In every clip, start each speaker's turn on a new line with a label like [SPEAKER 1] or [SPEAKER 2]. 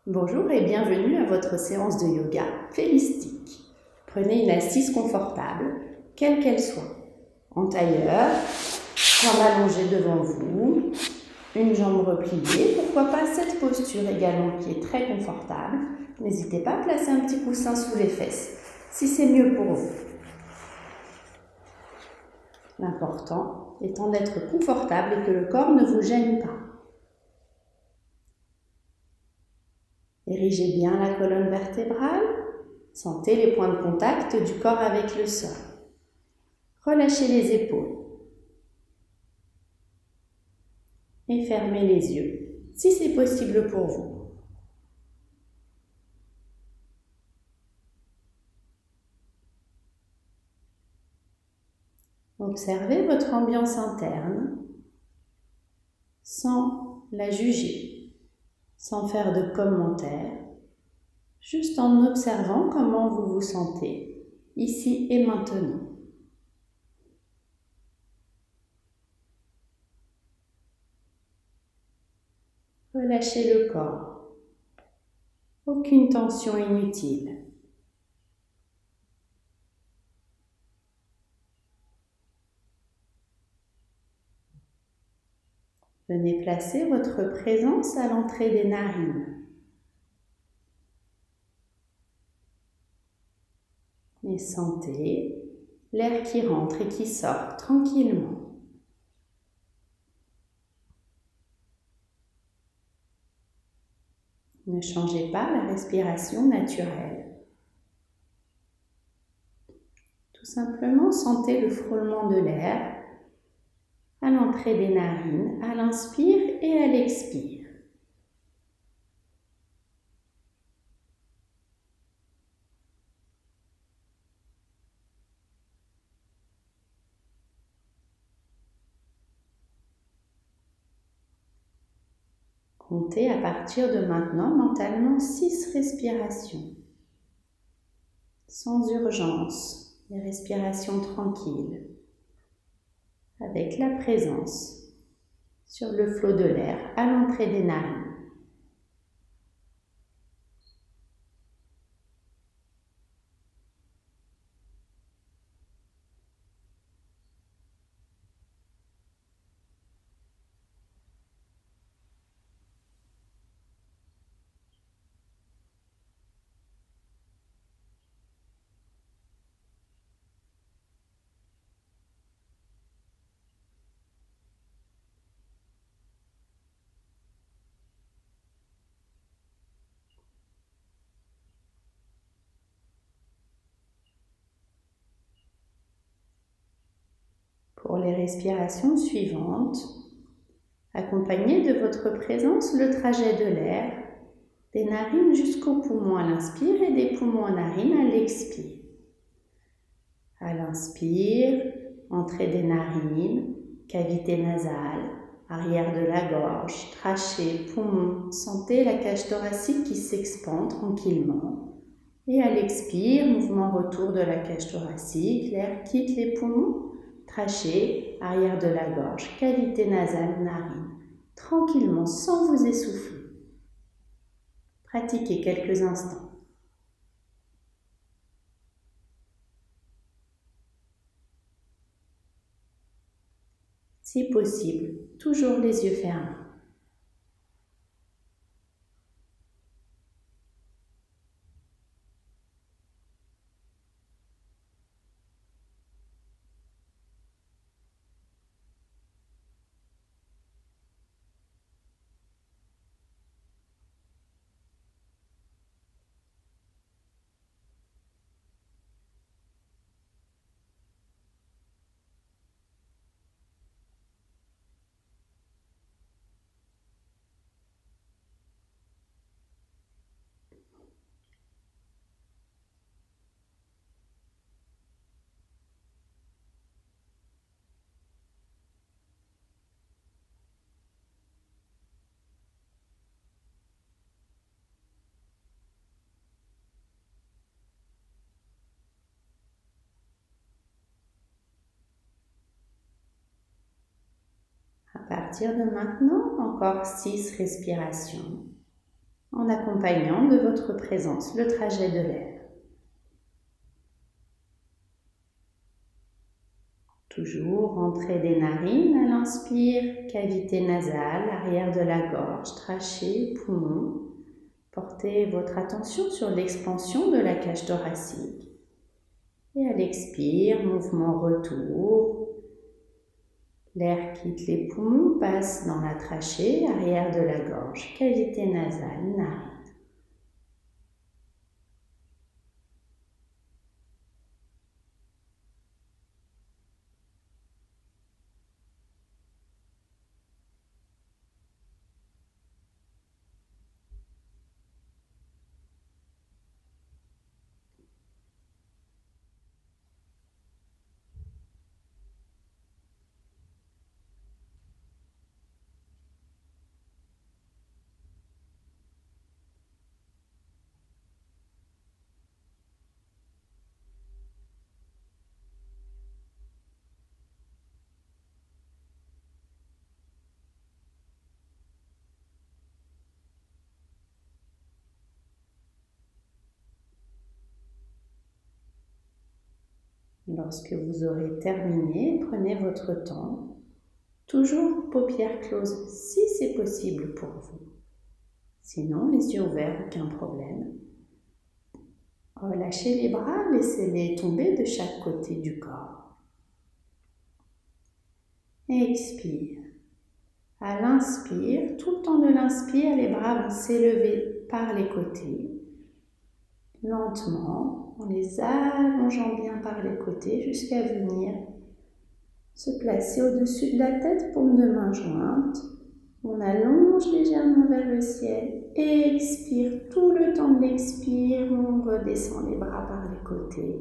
[SPEAKER 1] Bonjour et bienvenue à votre séance de yoga félicité. Prenez une assise confortable, quelle qu'elle soit. En tailleur, jambe allongée devant vous, une jambe repliée. Pourquoi pas cette posture également qui est très confortable. N'hésitez pas à placer un petit coussin sous les fesses, si c'est mieux pour vous. L'important étant d'être confortable et que le corps ne vous gêne pas. Érigez bien la colonne vertébrale, sentez les points de contact du corps avec le sol. Relâchez les épaules et fermez les yeux, si c'est possible pour vous. Observez votre ambiance interne sans la juger, sans faire de commentaires, juste en observant comment vous vous sentez ici et maintenant. Relâchez le corps, aucune tension inutile. Venez placer votre présence à l'entrée des narines. Et sentez l'air qui rentre et qui sort tranquillement. Ne changez pas la respiration naturelle. Tout simplement, sentez le frôlement de l'air à l'entrée des narines, à l'inspire et à l'expire. Comptez à partir de maintenant mentalement 6 respirations, sans urgence, des respirations tranquilles, avec la présence sur le flot de l'air à l'entrée des narines. Pour les respirations suivantes, accompagnez de votre présence le trajet de l'air des narines jusqu'aux poumons à l'inspire et des poumons aux narines à l'expire. À l'inspire, entrée des narines, cavité nasale, arrière de la gorge, trachée, poumon. Sentez la cage thoracique qui s'expand tranquillement. Et à l'expire, mouvement retour de la cage thoracique, l'air quitte les poumons, trachée, arrière de la gorge, cavité nasale, narine. Tranquillement, sans vous essouffler. Pratiquez quelques instants. Si possible, toujours les yeux fermés. À partir de maintenant, encore 6 respirations. en accompagnant de votre présence le trajet de l'air. Toujours entrée des narines à l'inspire, cavité nasale, arrière de la gorge, trachée, poumon. Portez votre attention sur l'expansion de la cage thoracique. Et à l'expire, mouvement retour. L'air quitte les poumons, passe dans la trachée, arrière de la gorge, cavité nasale, narine. Lorsque vous aurez terminé, prenez votre temps, toujours paupières closes si c'est possible pour vous. Sinon, les yeux ouverts, aucun problème. Relâchez les bras, laissez-les tomber de chaque côté du corps. Expire. À l'inspire, tout le temps de l'inspire, les bras vont s'élever par les côtés. Lentement, en les allongeant bien par les côtés jusqu'à venir se placer au-dessus de la tête, paume de main jointe. On allonge légèrement vers le ciel. Expire, tout le temps de l'expire, on redescend les bras par les côtés.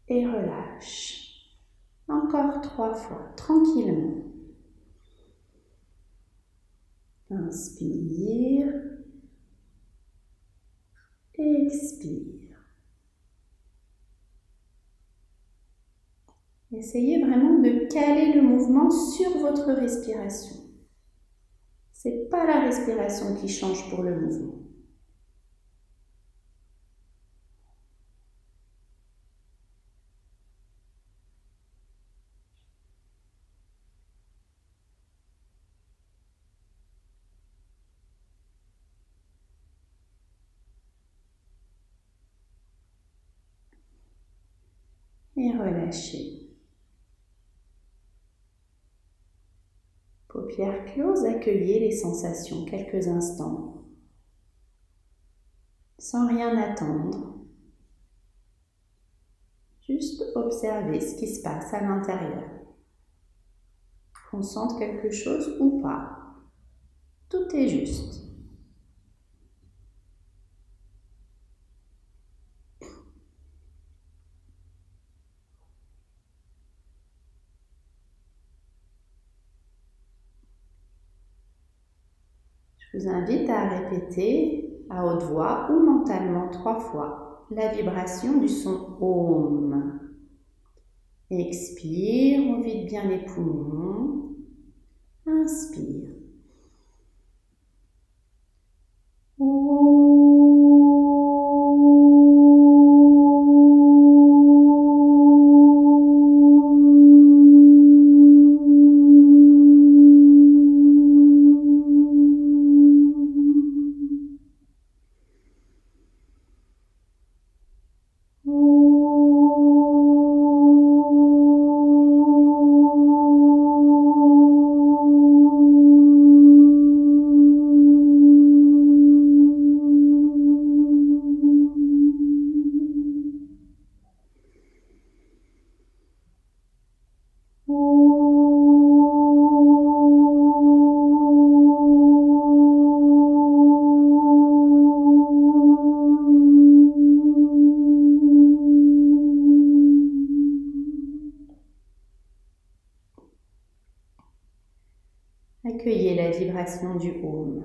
[SPEAKER 1] Et relâche. Encore 3 fois, tranquillement. Inspire. Expire. Essayez vraiment de caler le mouvement sur votre respiration. Ce n'est pas la respiration qui change pour le mouvement. Et relâchez. Paupières closes, accueillez les sensations quelques instants, sans rien attendre. Juste observez ce qui se passe à l'intérieur. Qu'on sente quelque chose ou pas. Tout est juste. Je vous invite à répéter à haute voix ou mentalement 3 fois la vibration du son OM. Expire, on vide bien les poumons. Inspire. Accueillez la vibration du OM.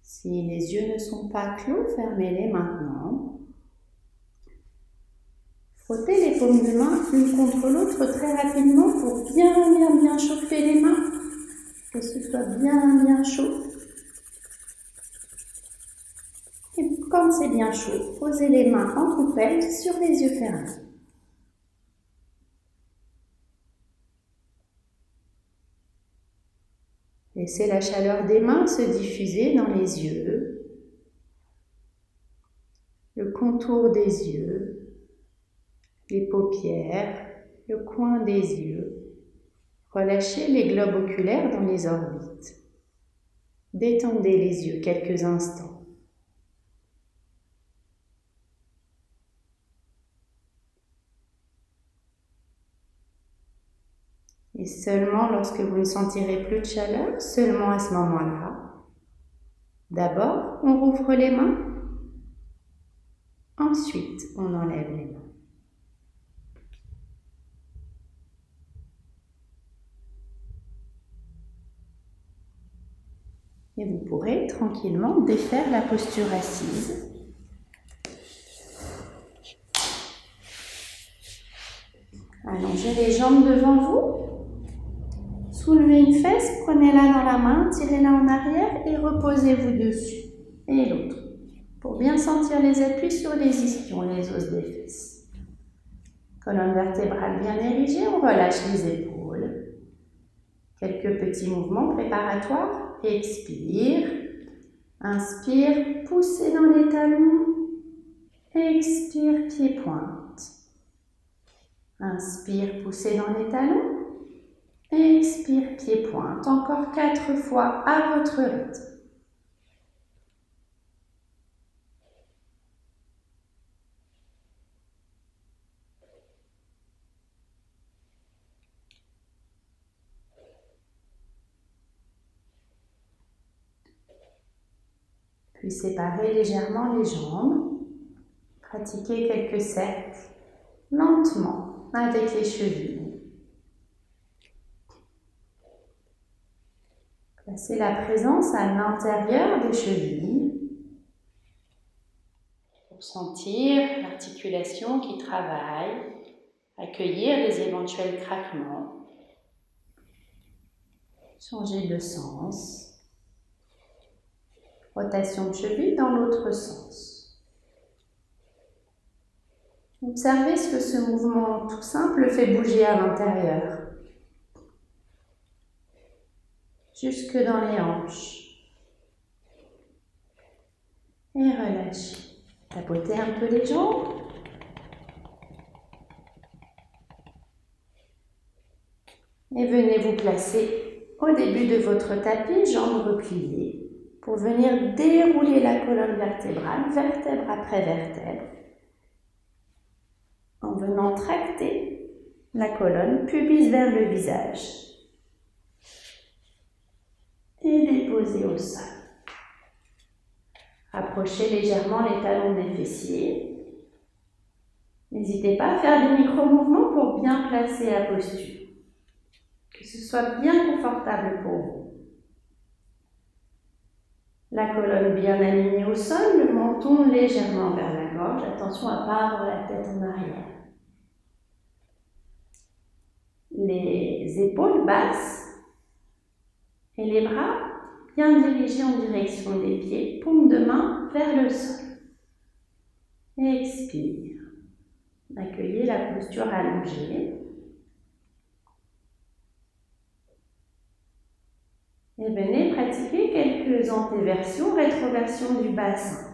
[SPEAKER 1] Si les yeux ne sont pas clos, fermez-les maintenant. Frottez les paumes de main l'une contre l'autre très rapidement pour bien chauffer les mains, que ce soit bien chaud. Et quand c'est bien chaud, posez les mains en coupelle sur les yeux fermés. Laissez la chaleur des mains se diffuser dans les yeux, le contour des yeux, les paupières, le coin des yeux. Relâchez les globes oculaires dans les orbites. Détendez les yeux quelques instants. Et seulement lorsque vous ne sentirez plus de chaleur, seulement à ce moment-là, d'abord on rouvre les mains, ensuite on enlève les mains. Et vous pourrez tranquillement défaire la posture assise. Allongez les jambes devant vous. Soulevez une fesse, prenez-la dans la main, tirez-la en arrière et reposez-vous dessus. Et l'autre. Pour bien sentir les appuis sur les ischions, les os des fesses. Colonne vertébrale bien érigée, on relâche les épaules. Quelques petits mouvements préparatoires. Expire. Inspire, poussez dans les talons. Expire, pied-pointe. Inspire, poussez dans les talons. Expire, pied-pointe. Encore 4 fois à votre rythme. Puis séparez légèrement les jambes. Pratiquez quelques cercles lentement avec les chevilles. Placez la présence à l'intérieur des chevilles pour sentir l'articulation qui travaille, accueillir les éventuels craquements. Changez de sens. Rotation de cheville dans l'autre sens. Observez ce que ce mouvement tout simple fait bouger à l'intérieur. Jusque dans les hanches. Et relâchez. Tapotez un peu les jambes. Et venez vous placer au début de votre tapis, jambes repliées, pour venir dérouler la colonne vertébrale, vertèbre après vertèbre, en venant tracter la colonne, pubis vers le visage. Et déposer au sol. Approchez légèrement les talons des fessiers. N'hésitez pas à faire des micro-mouvements pour bien placer la posture. Que ce soit bien confortable pour vous. La colonne bien alignée au sol, le menton légèrement vers la gorge. Attention à ne pas avoir la tête en arrière. Les épaules basses et les bras bien dirigés en direction des pieds, paume de main vers le sol. Expire. Accueillez la posture allongée. Et venez pratiquer quelques antéversions, rétroversions du bassin.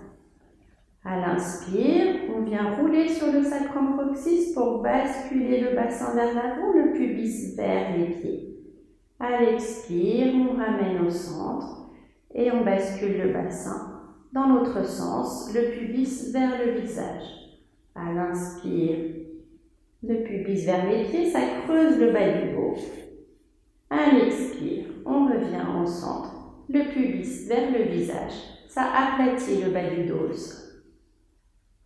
[SPEAKER 1] À l'inspire, on vient rouler sur le sacrum coccyx pour basculer le bassin vers l'avant, le pubis vers les pieds. À l'expire, on ramène au centre et on bascule le bassin dans l'autre sens, le pubis vers le visage. À l'inspire, le pubis vers les pieds, ça creuse le bas du dos. À l'expire, on revient au centre, le pubis vers le visage, ça aplatit le bas du dos au sol.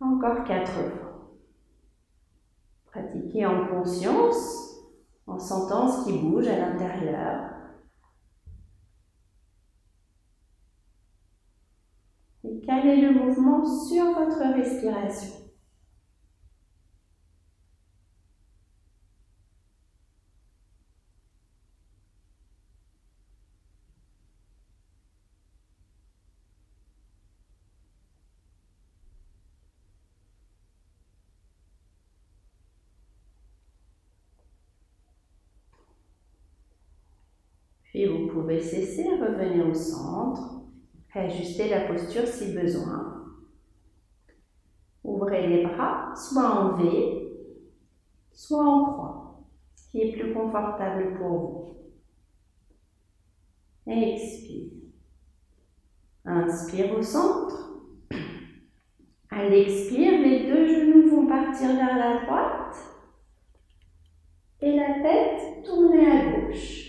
[SPEAKER 1] Encore 4 fois. Pratiquez en conscience, en sentant ce qui bouge à l'intérieur. Et calez le mouvement sur votre respiration. Puis vous pouvez cesser, revenir au centre, réajuster la posture si besoin. Ouvrez les bras, soit en V, soit en croix, ce qui est plus confortable pour vous. Expire. Inspire au centre. À l'expire, les deux genoux vont partir vers la droite et la tête tournée à gauche.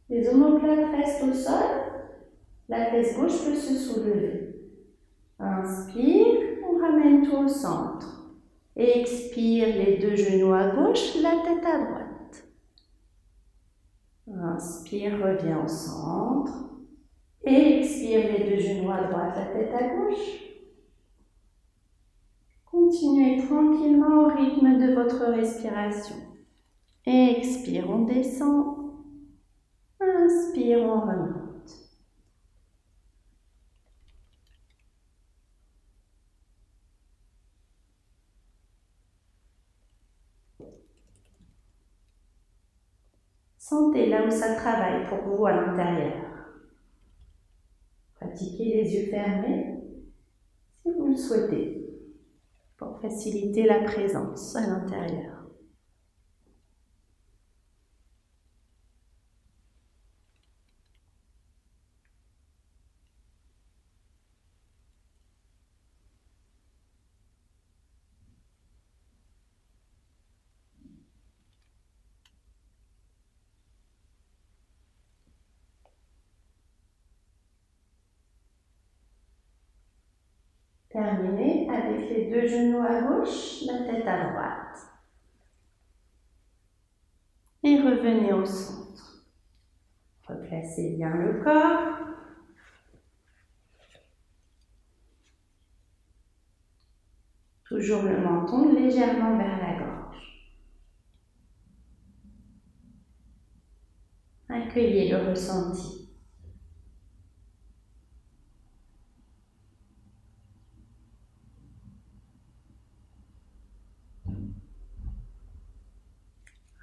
[SPEAKER 1] Les omoplates restent au sol, la fesse gauche peut se soulever. Inspire, on ramène tout au centre. Expire, les deux genoux à gauche, la tête à droite. Inspire, reviens au centre. Expire, les deux genoux à droite, la tête à gauche. Continuez tranquillement au rythme de votre respiration. Expire, on descend. Inspire, on remonte. Sentez là où ça travaille pour vous à l'intérieur. Pratiquez les yeux fermés si vous le souhaitez, pour faciliter la présence à l'intérieur. Terminez avec les deux genoux à gauche, la tête à droite. Et revenez au centre. Replacez bien le corps. Toujours le menton légèrement vers la gorge. Accueillez le ressenti.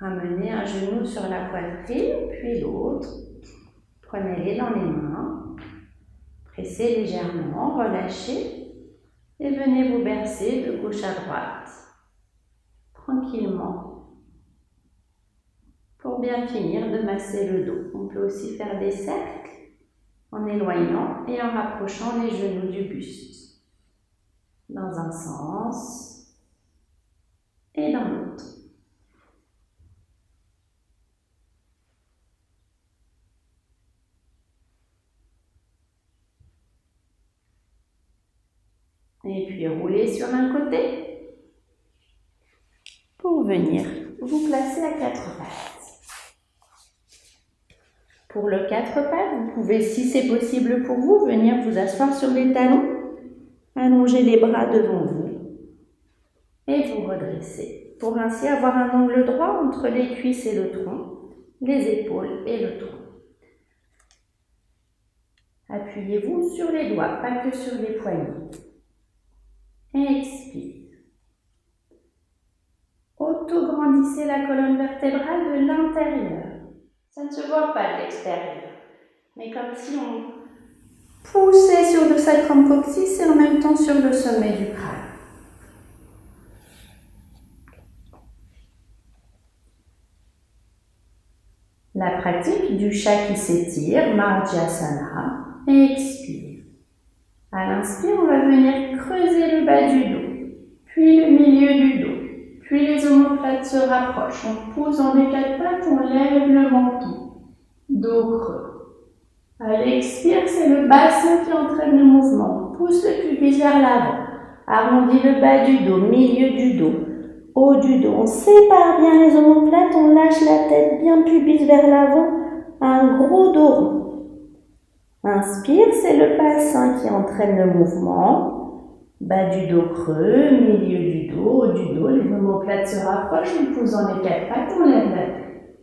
[SPEAKER 1] Ramenez un genou sur la poitrine, puis l'autre. Prenez-les dans les mains. Pressez légèrement, relâchez et venez vous bercer de gauche à droite, tranquillement, pour bien finir de masser le dos. On peut aussi faire des cercles en éloignant et en rapprochant les genoux du buste, dans un sens et dans l'autre. Et puis roulez sur un côté pour venir vous placer à quatre pattes. Pour le quatre pattes, vous pouvez, si c'est possible pour vous, venir vous asseoir sur les talons, allonger les bras devant vous et vous redresser pour ainsi avoir un angle droit entre les cuisses et le tronc, les épaules et le tronc. Appuyez-vous sur les doigts, pas que sur les poignets. Expire. Auto-grandissez la colonne vertébrale de l'intérieur. Ça ne se voit pas de l'extérieur, mais comme si on poussait sur le sacrum coccyx et en même temps sur le sommet du crâne. La pratique du chat qui s'étire, Marjasana, expire. À l'inspire, on va venir creuser le bas du dos, puis le milieu du dos. Puis les omoplates se rapprochent, on pousse dans les quatre pattes, on lève le menton, dos creux. À l'expire, c'est le bassin qui entraîne le mouvement, on pousse le pubis vers l'avant, arrondit le bas du dos, milieu du dos, haut du dos. On sépare bien les omoplates, on lâche la tête bien pubis vers l'avant, un gros dos rond. Inspire, c'est le bassin qui entraîne le mouvement. Bas du dos creux, milieu du dos, haut du dos, les omoplates se rapprochent, on pousse dans les quatre pattes, on lève la tête.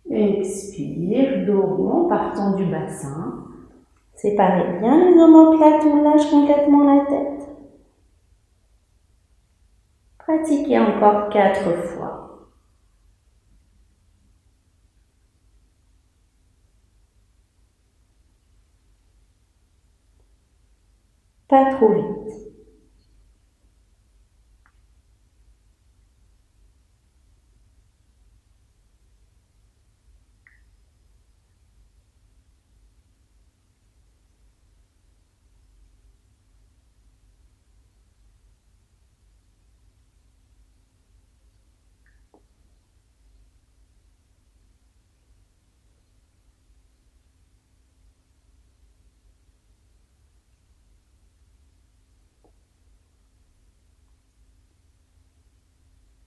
[SPEAKER 1] Expire, dos rond, partant du bassin. Séparez bien les omoplates, on lâche complètement la tête. Pratiquez encore 4 fois. pas trop vite.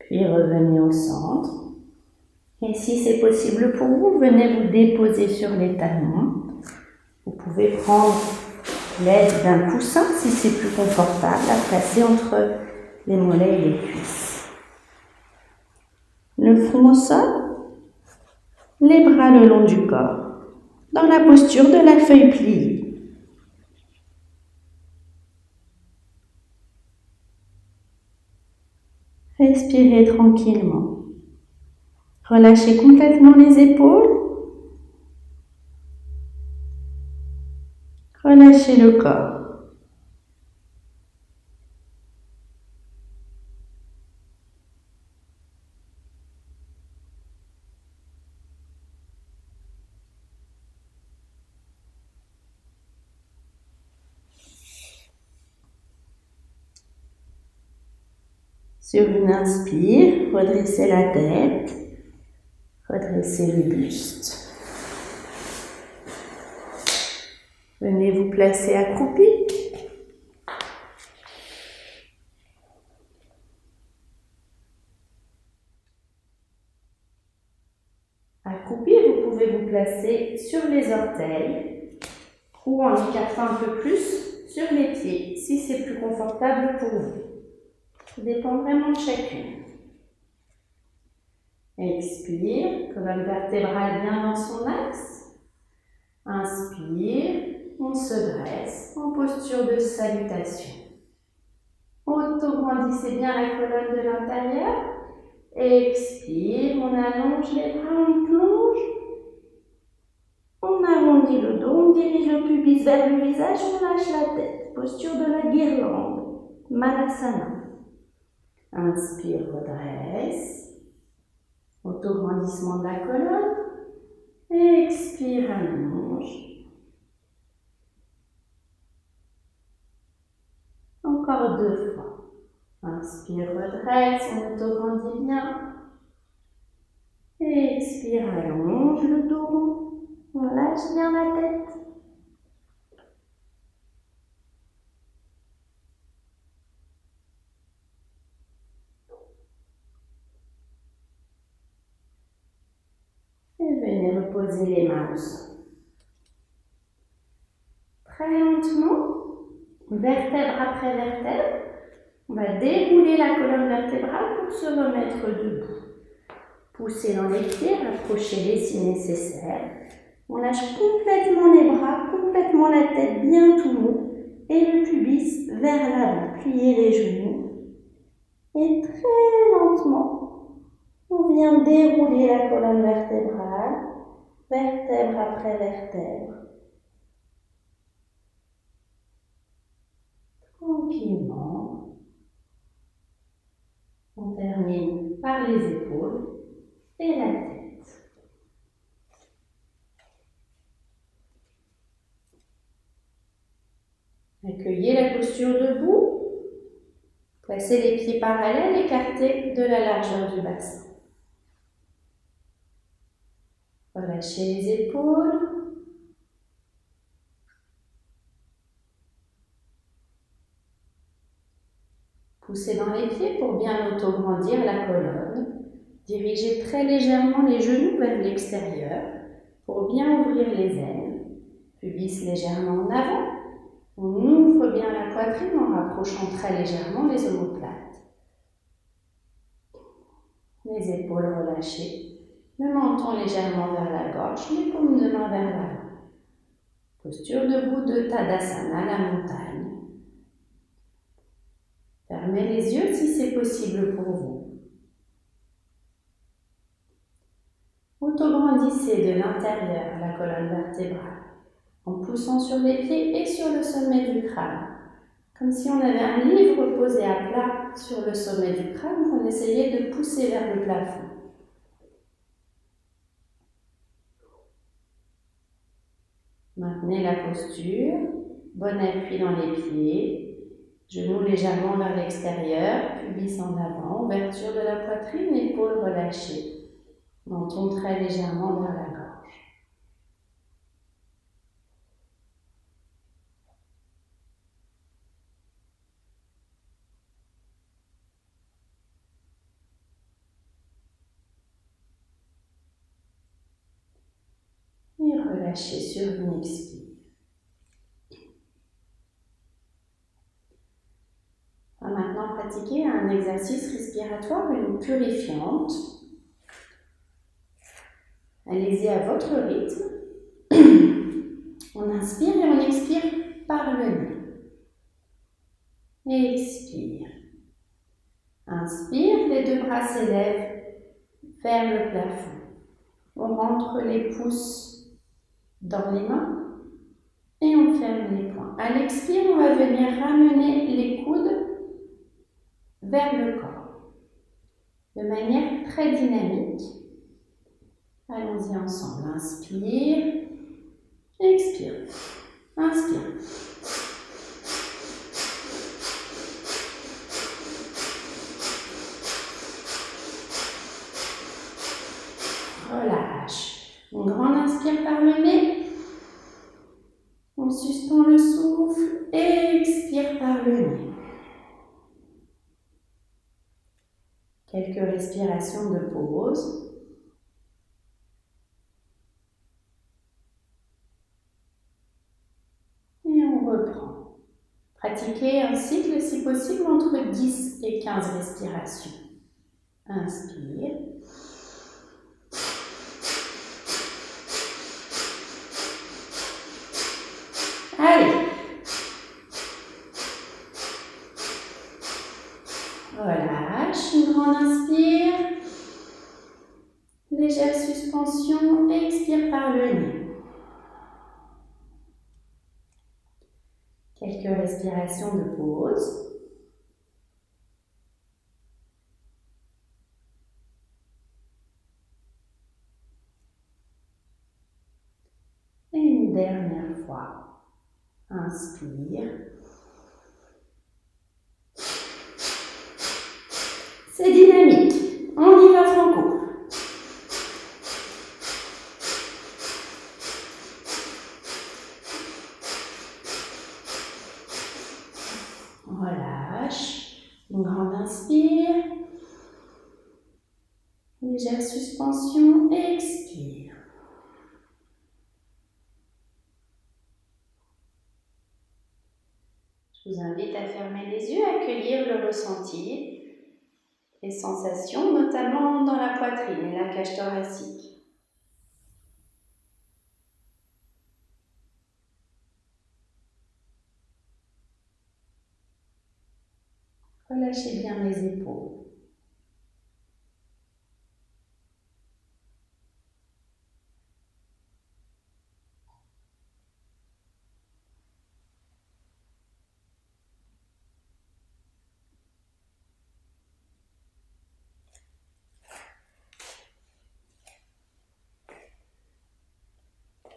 [SPEAKER 1] Puis revenez au centre. Et si c'est possible pour vous, venez vous déposer sur les talons. Vous pouvez prendre l'aide d'un coussin si c'est plus confortable à placer entre les mollets et les cuisses. Le front au sol, les bras le long du corps, dans la posture de la feuille pliée. Respirez tranquillement. Relâchez complètement les épaules. Relâchez le corps. Sur une inspire, redressez la tête, redressez le buste. Venez vous placer accroupi. Accroupi, vous pouvez vous placer sur les orteils ou en écartant un peu plus sur les pieds si c'est plus confortable pour vous. Ça dépend vraiment de chacune. Expire, colonne vertébrale bien dans son axe. Inspire, on se dresse en posture de salutation. Auto-grandissez bien la colonne de l'intérieur. Expire, on allonge les bras, on plonge. On arrondit le dos, on dirige le pubis vers le visage, on lâche la tête. Posture de la guirlande, Malasana. Inspire, redresse. Auto-grandissement de la colonne. Expire, allonge. Encore 2 fois. Inspire, redresse, on auto-grandit bien. Expire, allonge le dos rond. On lâche bien la tête. Et venez reposer les mains au sol. Très lentement, vertèbre après vertèbre, on va dérouler la colonne vertébrale pour se remettre debout. Poussez dans les pieds, rapprochez-les si nécessaire. On lâche complètement les bras, complètement la tête bien tout mou et le pubis vers l'avant. Pliez les genoux et très lentement, on vient dérouler la colonne vertébrale, vertèbre après vertèbre. Tranquillement, on termine par les épaules et la tête. Accueillez la posture debout. Placez les pieds parallèles, écartés de la largeur du bassin. Relâchez les épaules. Poussez dans les pieds pour bien auto-grandir la colonne. Dirigez très légèrement les genoux vers l'extérieur pour bien ouvrir les ailes. Pubis légèrement en avant. On ouvre bien la poitrine en rapprochant très légèrement les omoplates. Les épaules relâchées. Le menton légèrement vers la gorge, les paumes de main vers l'avant. Posture debout de Tadasana, la montagne. Fermez les yeux si c'est possible pour vous. Auto-grandissez de l'intérieur la colonne vertébrale en poussant sur les pieds et sur le sommet du crâne. Comme si on avait un livre posé à plat sur le sommet du crâne qu'on essayait de pousser vers le plafond. Maintenez la posture, bon appui dans les pieds, genoux légèrement vers l'extérieur, pubis en avant, ouverture de la poitrine, épaules relâchées, menton très légèrement vers la gorge. Et relâchez sur une expire. On va maintenant pratiquer un exercice respiratoire, une purifiante. Allez-y à votre rythme. On inspire et on expire par le nez. Expire. Inspire, les deux bras s'élèvent vers le plafond. On rentre les pouces dans les mains et on ferme les poings. À l'expire, on va venir ramener les coudes vers le corps de manière très dynamique. Allons-y ensemble. Inspire, expire, inspire. Relâche. Une grande inspire par le nez. On suspend le souffle et expire par le nez. Quelques respirations de pause. Et on reprend. Pratiquez un cycle si possible entre 10 et 15 respirations. Inspire. Allez. Relâche, une grande inspire. Légère suspension, expire par le nez. Quelques respirations de pause. Et une dernière fois. Inspire. C'est dynamique. On y va franco. Relâche. Une grande inspire. Légère suspension. Expire. Je vous invite à fermer les yeux, à accueillir le ressenti, les sensations, notamment dans la poitrine et la cage thoracique. Relâchez bien les épaules.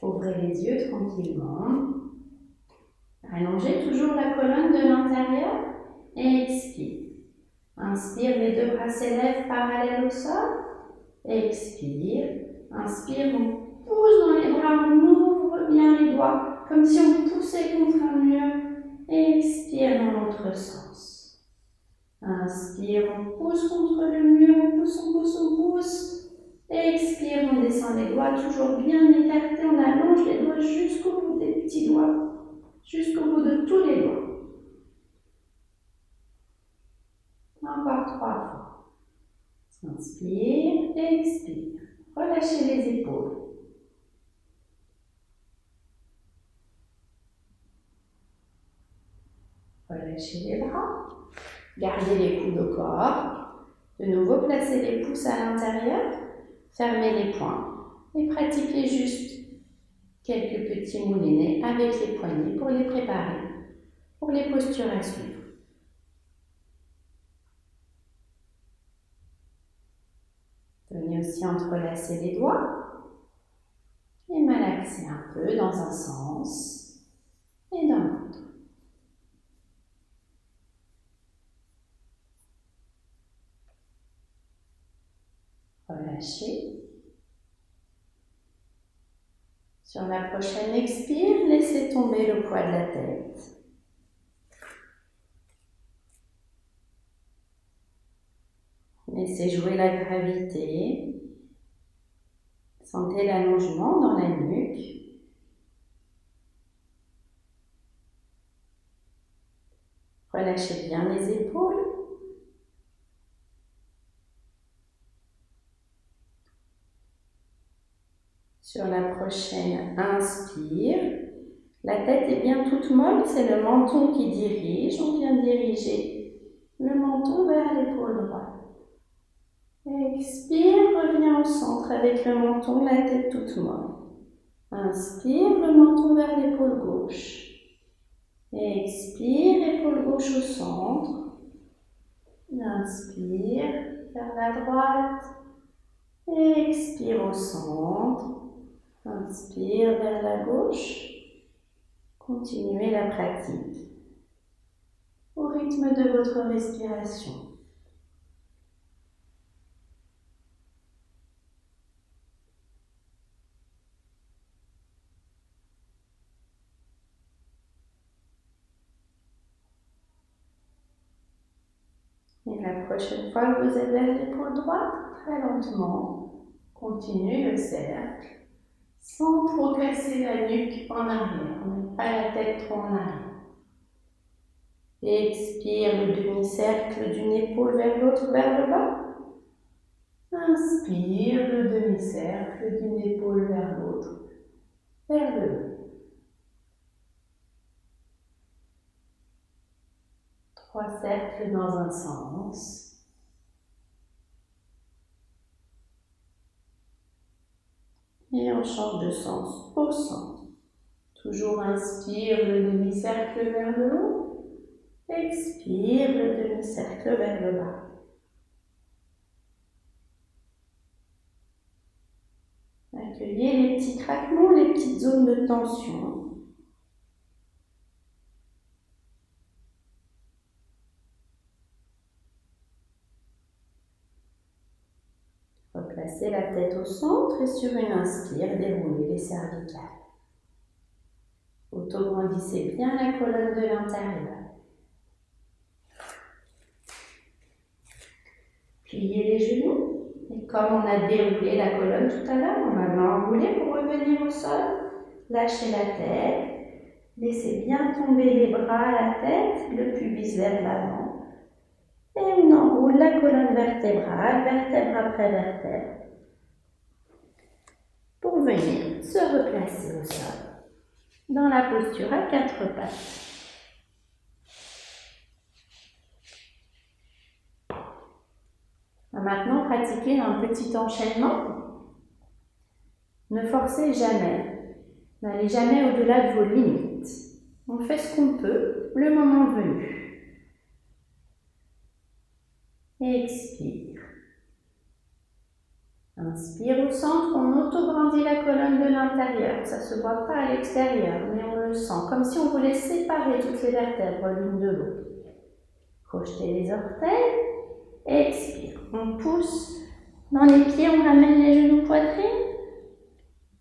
[SPEAKER 1] Ouvrez les yeux tranquillement. Allongez toujours la colonne de l'intérieur et expire. Inspire, les deux bras s'élèvent parallèles au sol. Expire. Inspire, on pousse dans les bras, on ouvre bien les doigts, comme si on poussait contre un mur. Expire dans l'autre sens. Inspire, on pousse contre le mur, on pousse, on pousse, on pousse. Expire, on descend les doigts toujours bien écartés, on allonge les doigts jusqu'au bout des petits doigts, jusqu'au bout de tous les doigts. Encore 3 fois. Inspire, expire. Relâchez les épaules. Relâchez les bras. Gardez les coudes au corps. De nouveau, placez les pouces à l'intérieur. Fermez les poings. Et pratiquez juste quelques petits moulinets avec les poignets pour les préparer. pour les postures à suivre. Venez aussi entrelacer les doigts et malaxer un peu dans un sens et dans l'autre. Relâchez. Sur la prochaine expire, laissez tomber le poids de la tête. Laissez jouer la gravité. Sentez l'allongement dans la nuque. Relâchez bien les épaules. Sur la prochaine inspire, la tête est bien toute molle, c'est le menton qui dirige. On vient diriger le menton vers l'épaule droite. Expire, reviens au centre avec le menton, la tête toute molle. Inspire, le menton vers l'épaule gauche. Expire, épaule gauche au centre. Inspire, vers la droite. Expire au centre. Inspire vers la gauche. Continuez la pratique au rythme de votre respiration. Et la prochaine fois que vous êtes vers l'épaule droite, très lentement, continuez le cercle sans trop casser la nuque en arrière. On met pas la tête trop en arrière. Expire le demi-cercle d'une épaule vers l'autre, vers le bas. Inspire le demi-cercle d'une épaule vers l'autre, vers le haut. 3 cercles dans un sens. Et on change de sens au centre. Toujours inspire le demi-cercle vers le haut. Expire le demi-cercle vers le bas. Accueillez les petits craquements, les petites zones de tension. Replacez la tête au centre et sur une inspire, déroulez les cervicales. Autograndissez bien la colonne de l'intérieur. Pliez les genoux. Et comme on a déroulé la colonne tout à l'heure, on va l'enrouler pour revenir au sol. Lâchez la tête. Laissez bien tomber les bras à la tête, le pubis vers l'avant. Et on enroule la colonne vertébrale, vertèbre après vertèbre, pour venir se replacer au sol, dans la posture à 4 pattes. On va maintenant pratiquer un petit enchaînement. Ne forcez jamais. N'allez jamais au-delà de vos limites. On fait ce qu'on peut, le moment venu. Expire. Inspire au centre, on autograndit la colonne de l'intérieur. Ça ne se voit pas à l'extérieur, mais on le sent, comme si on voulait séparer toutes les vertèbres l'une de l'autre. Crochetez les orteils. Expire. On pousse dans les pieds, on ramène les genoux poitrine.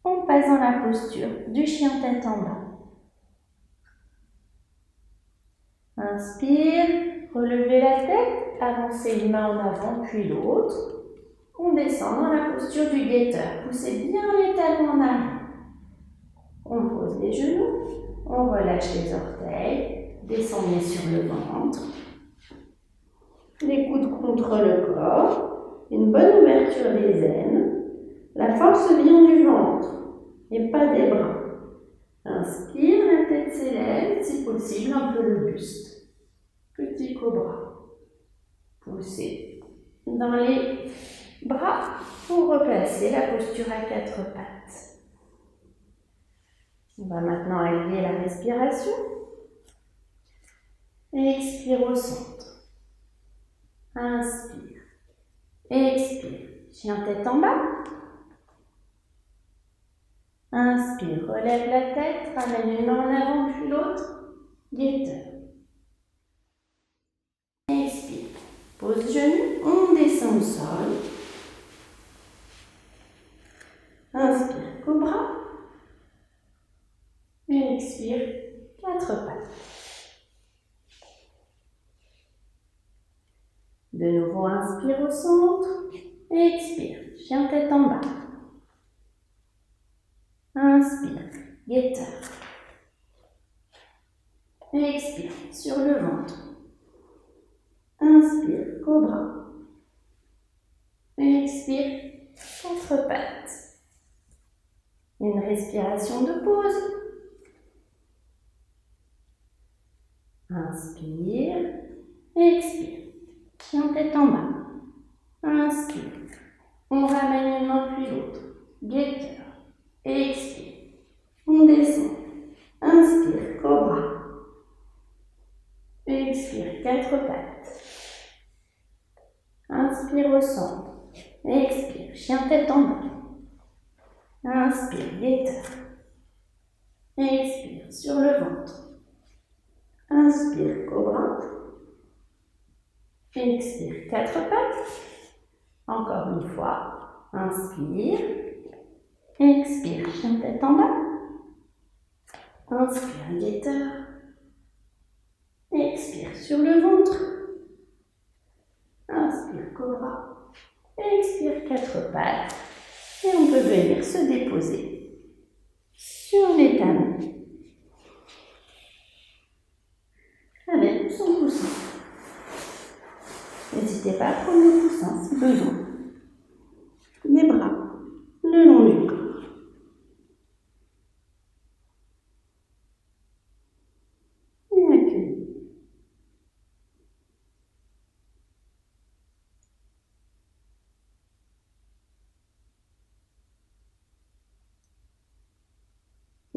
[SPEAKER 1] On passe dans la posture du chien tête en bas. Inspire, relevez la tête, avancez une main en avant puis l'autre. On descend dans la posture du guetteur. Poussez bien les talons en arrière. On pose les genoux, on relâche les orteils, descendez sur le ventre. Les coudes contre le corps, une bonne ouverture des aines. La force vient du ventre et pas des bras. Inspire, la tête s'élève, si possible un peu le buste. Petit cobra. Poussez dans les bras pour replacer la posture à 4 pattes. On va maintenant allier la respiration. Expire au centre. Inspire. Expire. Chien tête en bas. Inspire, relève la tête, ramène une main en avant puis l'autre. Guetteur. Expire. Pose genou, on descend au sol. Inspire, cobra. Expire, quatre pattes. De nouveau, inspire au centre. Expire, chien tête en bas. Inspire, guetteur. Expire, sur le ventre. Inspire, cobra. Expire, quatre pattes. Une respiration de pause. Inspire, expire. Chien tête en bas. Inspire. On ramène une main puis l'autre. Guetteur. Expire. On descend. Inspire, cobra. Expire, quatre pattes. Inspire au centre. Expire, chien tête en bas. Inspire, guetteur. Expire, sur le ventre. Inspire, cobra. Expire, quatre pattes. Encore une fois. Inspire. Expire, chien tête en bas. Inspire, guetteur. Expire, sur le ventre. Inspire, cobra. Expire, quatre pattes. Et on peut venir se déposer sur les talons avec son coussin. N'hésitez pas à prendre le coussin si besoin. Les bras le long du corps. Et accueillez.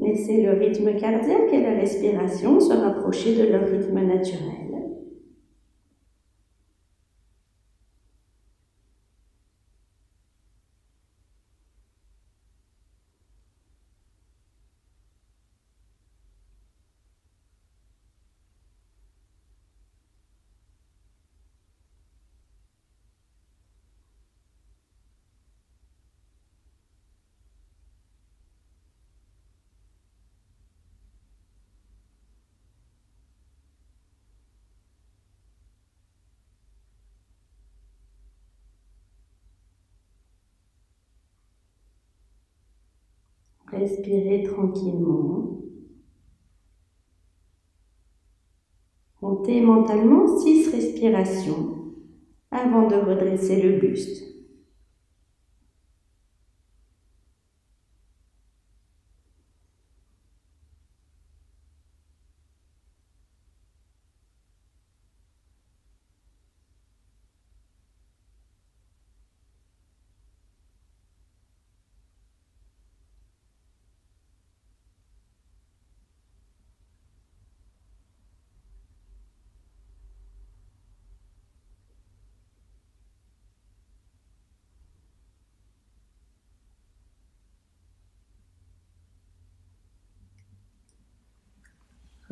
[SPEAKER 1] Laissez le rythme cardiaque et la respiration se rapprocher de leur rythme naturel. Respirez tranquillement. Comptez mentalement 6 respirations avant de redresser le buste.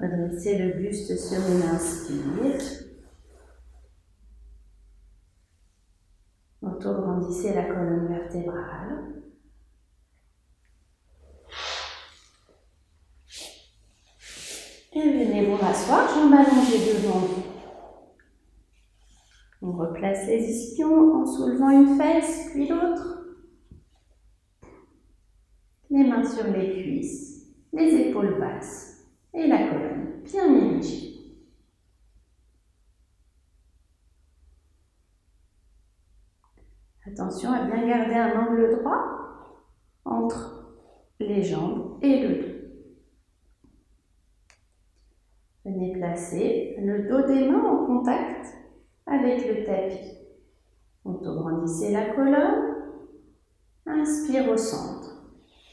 [SPEAKER 1] Redressez le buste sur une inspire. Auto-grandissez la colonne vertébrale. Et venez vous rasseoir, jambes allongées devant vous. On replace les ischions en soulevant une fesse puis l'autre. Les mains sur les cuisses, les épaules basses. Et la colonne bien érigée. Attention à bien garder un angle droit entre les jambes et le dos. Venez placer le dos des mains en contact avec le tapis. Auto-grandissez la colonne. Inspire au centre.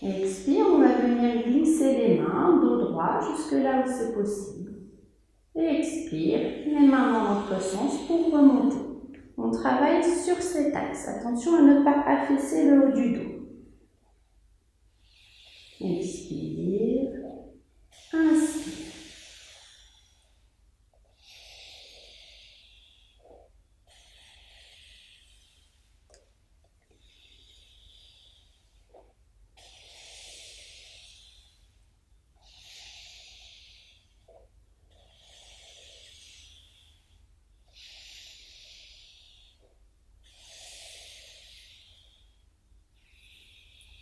[SPEAKER 1] Expire, on va venir glisser les mains, dos droit, jusque là où c'est possible. Et expire, les mains dans l'autre sens pour remonter. On travaille sur cet axe. Attention à ne pas affaisser le haut du dos. Expire, inspire.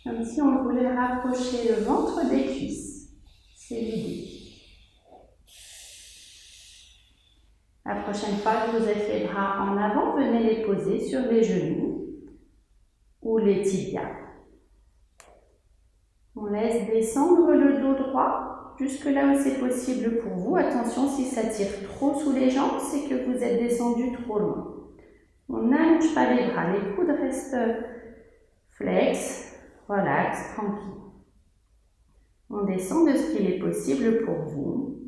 [SPEAKER 1] Comme si on voulait rapprocher le ventre des cuisses. C'est l'idée. La prochaine fois que vous êtes les bras en avant, venez les poser sur les genoux ou les tibias. On laisse descendre le dos droit jusque là où c'est possible pour vous. Attention, si ça tire trop sous les jambes, c'est que vous êtes descendu trop loin. On n'allonge pas les bras, les coudes restent flex. Relax, tranquille. On descend de ce qu'il est possible pour vous.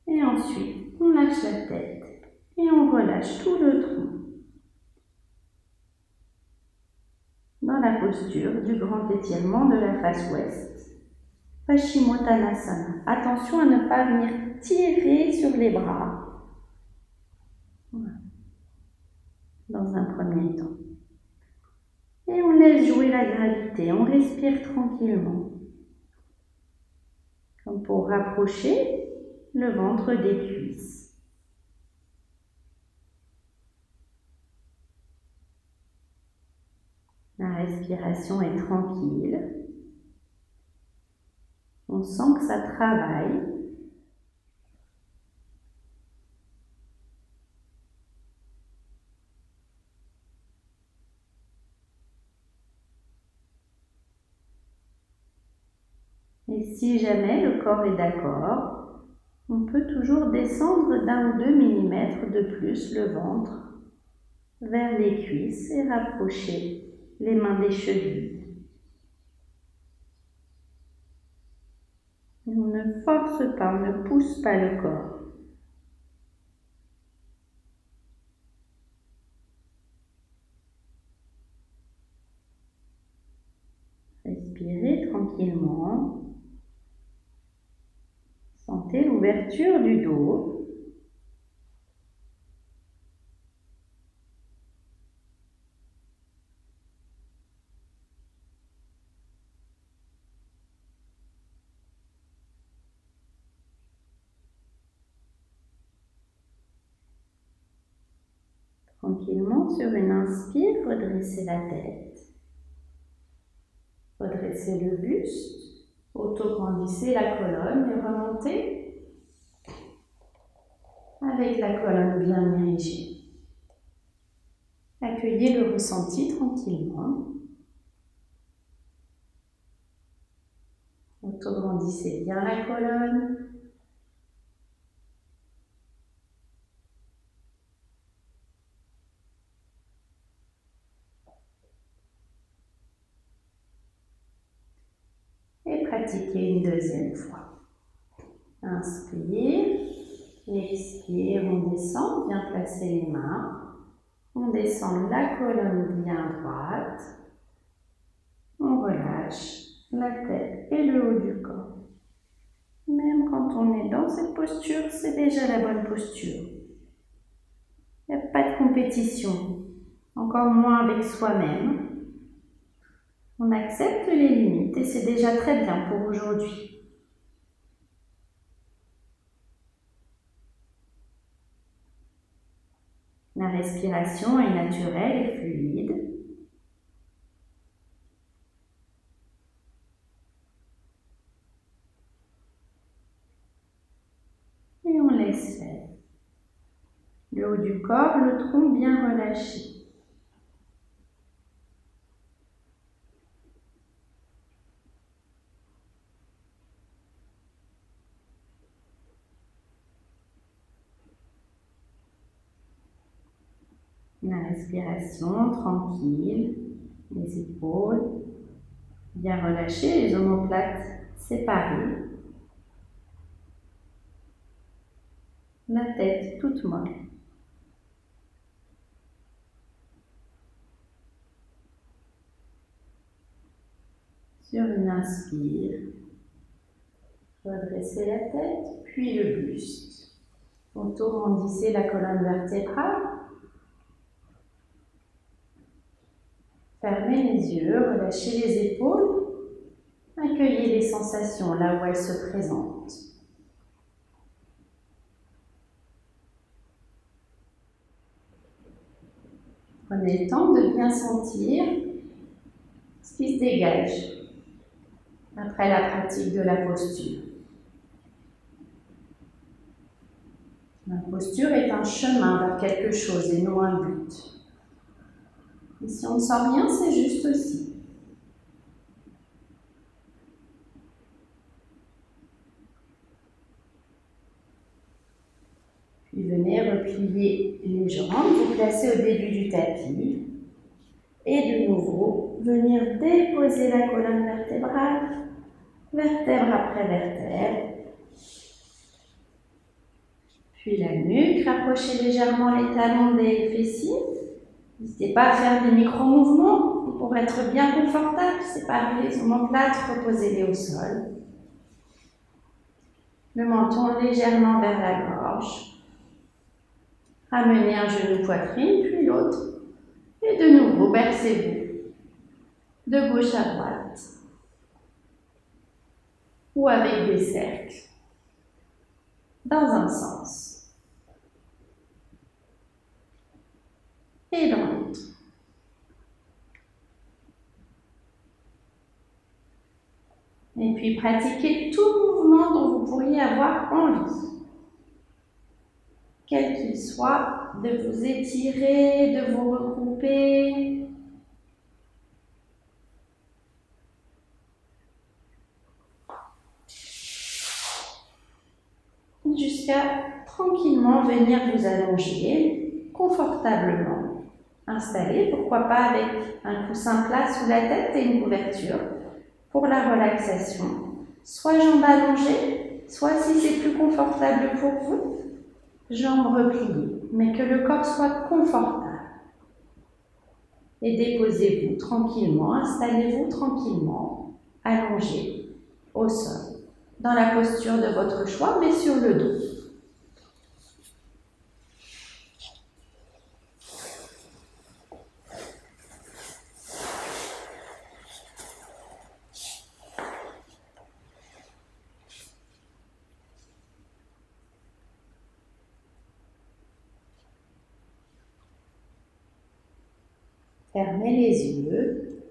[SPEAKER 1] Et ensuite, on lâche la tête et on relâche tout le tronc. Dans la posture du grand étirement de la face ouest. Paschimottanasana. Attention à ne pas venir tirer sur les bras. Voilà. Dans un premier temps. Et on laisse jouer la gravité, on respire tranquillement. Comme pour rapprocher le ventre des cuisses. La respiration est tranquille. On sent que ça travaille. Et si jamais le corps est d'accord, on peut toujours descendre d'1 ou 2 mm de plus le ventre vers les cuisses et rapprocher les mains des chevilles. On ne force pas, on ne pousse pas le corps. Respirez tranquillement. Sentez l'ouverture du dos. Tranquillement, sur une inspire, redressez la tête. Redressez le buste. Auto-grandissez la colonne et remontez avec la colonne bien érigée. Accueillez le ressenti tranquillement. Auto-grandissez bien la colonne. Et pratiquez une deuxième fois. Inspire, expire, on descend, bien placer les mains. On descend la colonne bien droite. On relâche la tête et le haut du corps. Même quand on est dans cette posture, c'est déjà la bonne posture. Il n'y a pas de compétition, encore moins avec soi-même. On accepte les limites et c'est déjà très bien pour aujourd'hui. La respiration est naturelle et fluide. Et on laisse faire. Le haut du corps, le tronc bien relâché. La respiration tranquille, les épaules bien relâchées, les omoplates séparées. la tête toute molle. Sur une inspire, redressez la tête, puis le buste. Auto-rondissez la colonne vertébrale. Fermez les yeux, relâchez les épaules. Accueillez les sensations là où elles se présentent. Prenez le temps de bien sentir ce qui se dégage après la pratique de la posture. La posture est un chemin vers quelque chose et non un but. Et si on ne sent rien, c'est juste aussi. Puis venez replier les jambes, vous placez au début du tapis. Et de nouveau, venir déposer la colonne vertébrale, vertèbre après vertèbre. Puis la nuque, rapprochez légèrement les talons des fessiers. N'hésitez pas à faire des micro-mouvements pour être bien confortable. Séparez les omoplates, reposez-les au sol. Le menton légèrement vers la gorge. Ramenez un genou poitrine, puis l'autre. Et de nouveau, bercez-vous. De gauche à droite. Ou avec des cercles. Dans un sens. Et dans l'autre. Et puis pratiquez tout mouvement dont vous pourriez avoir envie. Quel qu'il soit, de vous étirer, de vous regrouper. Jusqu'à tranquillement venir vous allonger, confortablement. Installé, pourquoi pas avec un coussin plat sous la tête et une couverture pour la relaxation. Soit jambes allongées, soit si c'est plus confortable pour vous, jambes repliées, mais que le corps soit confortable. Et déposez-vous tranquillement, installez-vous tranquillement, allongé au sol, dans la posture de votre choix, mais sur le dos. Fermez les yeux.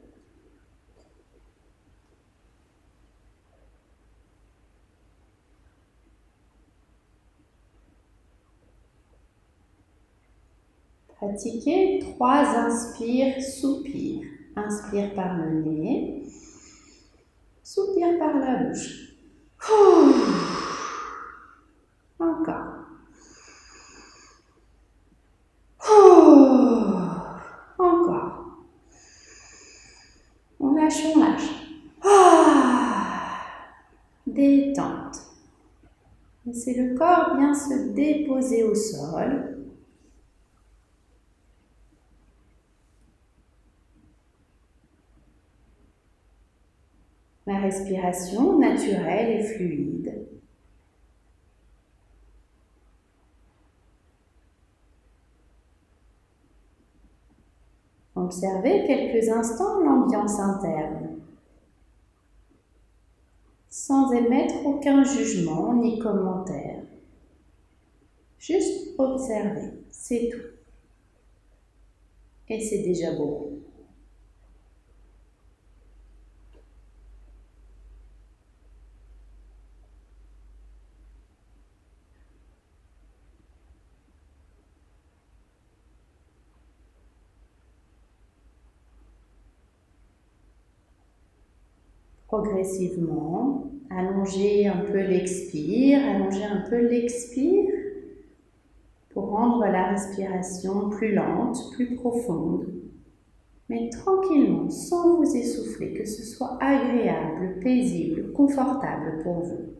[SPEAKER 1] Pratiquez 3 inspires, soupires. Inspire par le nez, soupire par la bouche. Encore. Encore. On lâche, on lâche. Détente. Laissez le corps bien se déposer au sol. La respiration naturelle et fluide. Observez quelques instants l'ambiance interne, sans émettre aucun jugement ni commentaire. Juste observer, c'est tout. Et c'est déjà beau. Progressivement, allongez un peu l'expire, allongez un peu l'expire pour rendre la respiration plus lente, plus profonde, mais tranquillement, sans vous essouffler, que ce soit agréable, paisible, confortable pour vous.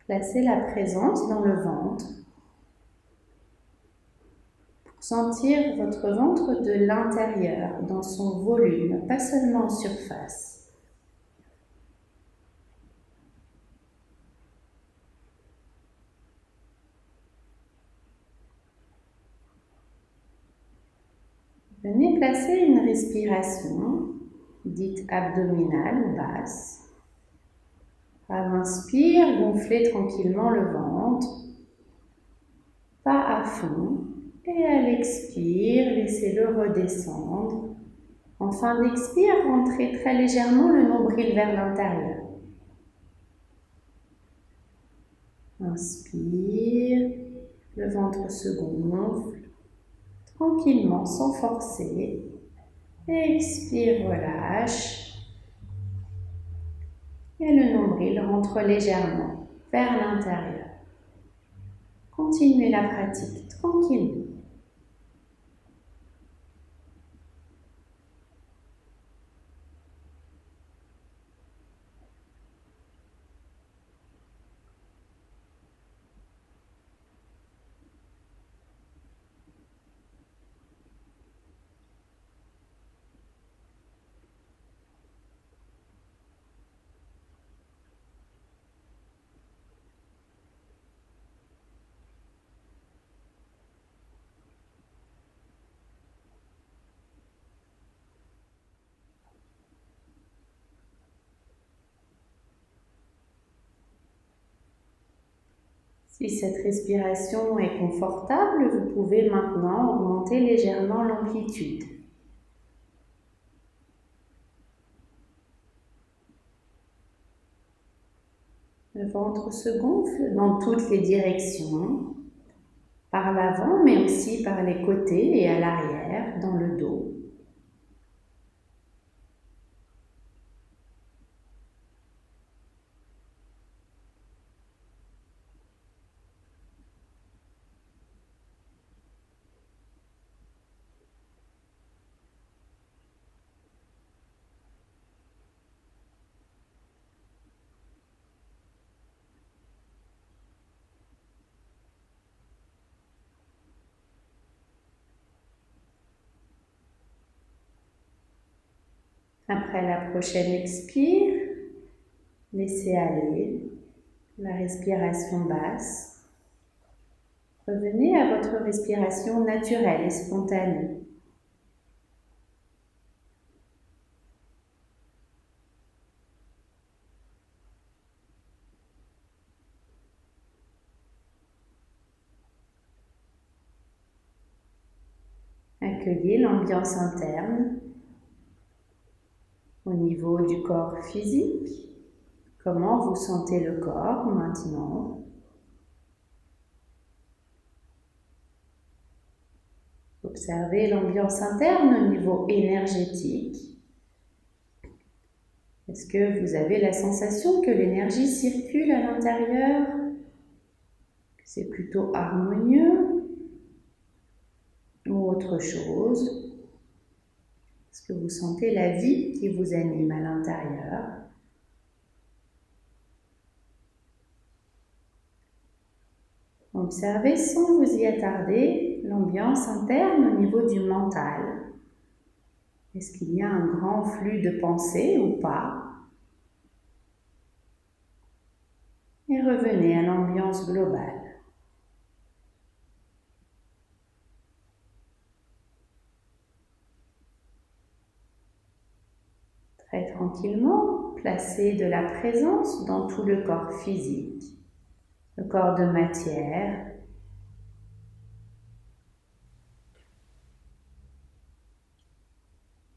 [SPEAKER 1] Placez la présence dans le ventre pour sentir votre ventre de l'intérieur, dans son volume, pas seulement en surface. Venez placer une respiration dite abdominale ou basse. À l'inspire, gonflez tranquillement le ventre, pas à fond, et à l'expire, laissez-le redescendre. En fin d'expire, rentrez très légèrement le nombril vers l'intérieur. Inspire, le ventre se gonfle, tranquillement, sans forcer. Expire, relâche. Et le nombril rentre légèrement vers l'intérieur. Continuez la pratique tranquillement. Si cette respiration est confortable, vous pouvez maintenant augmenter légèrement l'amplitude. Le ventre se gonfle dans toutes les directions, par l'avant mais aussi par les côtés et à l'arrière, dans le dos. Après la prochaine expire, laissez aller la respiration basse. Revenez à votre respiration naturelle et spontanée. Accueillez l'ambiance interne au niveau du corps physique. Comment vous sentez le corps maintenant? Observez l'ambiance interne au niveau énergétique. Est-ce que vous avez la sensation que l'énergie circule à l'intérieur? Que c'est plutôt harmonieux? Ou autre chose? Est-ce que vous sentez la vie qui vous anime à l'intérieur? Observez sans vous y attarder l'ambiance interne au niveau du mental. Est-ce qu'il y a un grand flux de pensées ou pas? Et revenez à l'ambiance globale. Très tranquillement, placez de la présence dans tout le corps physique, le corps de matière.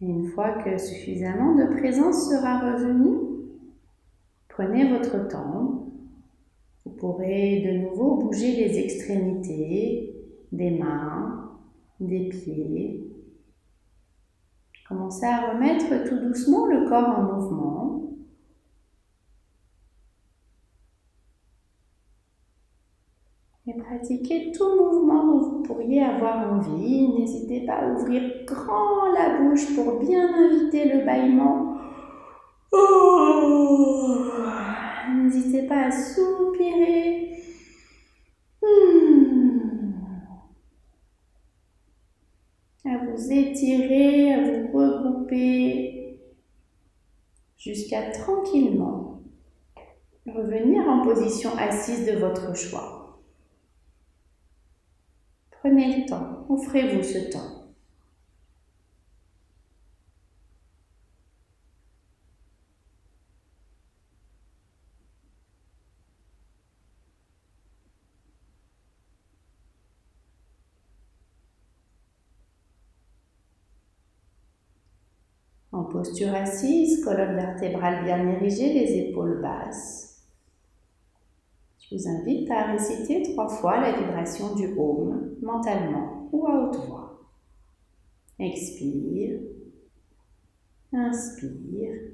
[SPEAKER 1] Et une fois que suffisamment de présence sera revenue, prenez votre temps. Vous pourrez de nouveau bouger les extrémités, des mains, des pieds. Commencez à remettre tout doucement le corps en mouvement. Et pratiquez tout mouvement dont vous pourriez avoir envie. N'hésitez pas à ouvrir grand la bouche pour bien inviter le bâillement. N'hésitez pas à soupirer. À vous étirer, à vous regrouper jusqu'à tranquillement revenir en position assise de votre choix. Prenez le temps, offrez-vous ce temps. En posture assise, colonne vertébrale bien érigée, les épaules basses. Je vous invite à réciter 3 fois la vibration du Om, mentalement ou à haute voix. Expire, inspire.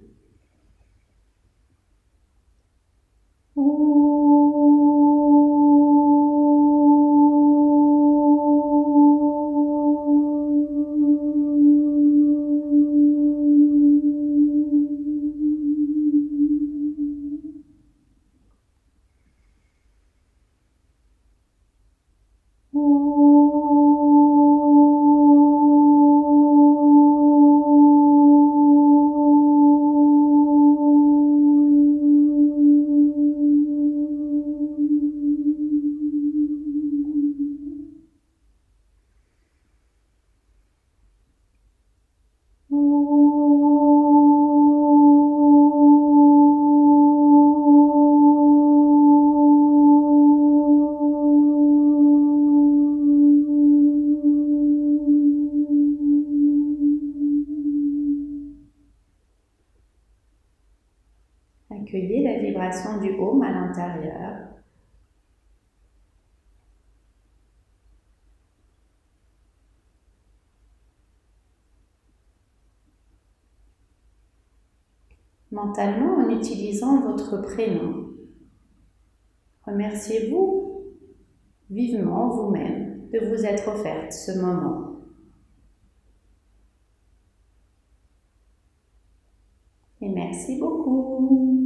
[SPEAKER 1] Accueillez la vibration du Om à l'intérieur. Mentalement en utilisant votre prénom. Remerciez-vous vivement vous-même de vous être offerte ce moment. Et merci beaucoup.